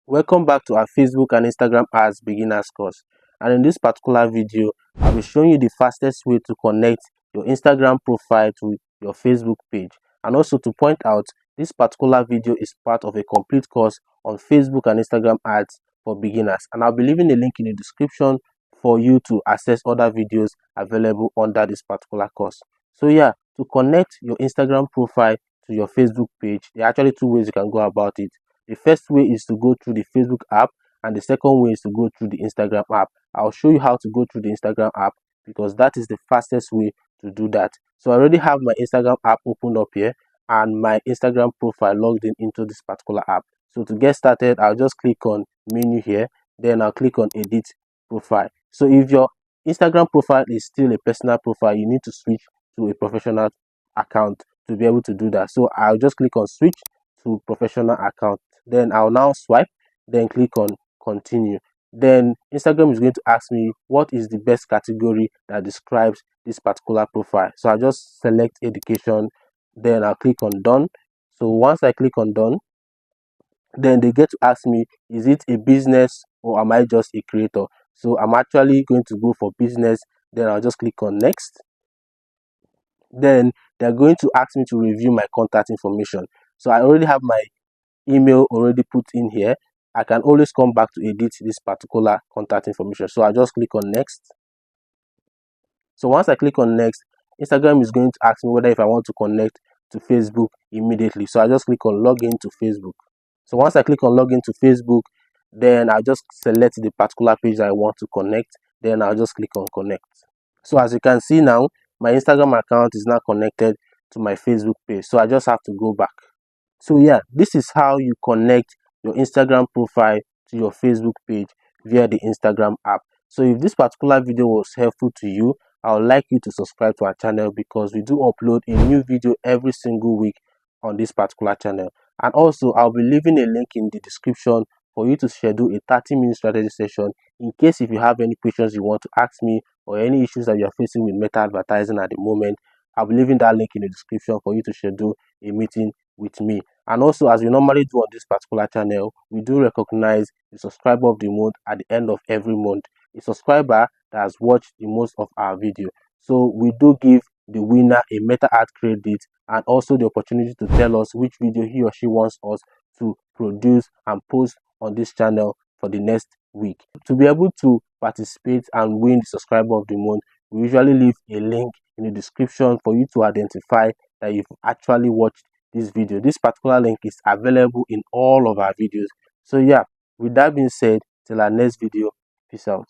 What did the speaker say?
Welcome back to our Facebook and Instagram ads beginners course. And in this particular video, I'll be showing you the fastest way to connect your Instagram profile to your Facebook page. And also to point out, this particular video is part of a complete course on Facebook and Instagram ads for beginners. And I'll be leaving a link in the description for you to access other videos available under this particular course. So yeah, to connect your Instagram profile to your Facebook page, there are actually two ways you can go about it. The first way is to go through the Facebook app, and the second way is to go through the Instagram app. I'll show you how to go through the Instagram app because that is the fastest way to do that. So I already have my Instagram app opened up here and my Instagram profile logged in into this particular app. So to get started, I'll just click on menu here, then I'll click on edit profile. So if your Instagram profile is still a personal profile, you need to switch to a professional account to be able to do that. So I'll just click on switch to professional account. Then I'll now swipe, then click on continue. Then Instagram is going to ask me what is the best category that describes this particular profile. So I'll just select education, then I'll click on done. So once I click on done, then they get to ask me, is it a business or am I just a creator? So I'm actually going to go for business. Then I'll just click on next. Then they're going to ask me to review my contact information. So I already have my email already put in here. I can always come back to edit this particular contact information. So I just click on next. So once I click on next, Instagram is going to ask me whether if I want to connect to Facebook immediately. So I just click on login to Facebook. So once I click on login to Facebook, then I'll just select the particular page that I want to connect. Then I'll just click on connect. So as you can see now, my Instagram account is now connected to my Facebook page. So I just have to go back. So yeah, this is how you connect your Instagram profile to your Facebook page via the Instagram app. So if this particular video was helpful to you, I would like you to subscribe to our channel because we do upload a new video every single week on this particular channel. And also, I'll be leaving a link in the description for you to schedule a 30-minute strategy session in case if you have any questions you want to ask me or any issues that you are facing with meta advertising at the moment. I'll be leaving that link in the description for you to schedule a meeting with me. And also, as we normally do on this particular channel, we do recognize the subscriber of the month at the end of every month, a subscriber that has watched the most of our video. So we do give the winner a meta ad credit and also the opportunity to tell us which video he or she wants us to produce and post on this channel for the next week. To be able to participate and win the subscriber of the month, we usually leave a link in the description for you to identify that you've actually watched this video. This particular link is available in all of our videos. So yeah, with that being said, till our next video, peace out.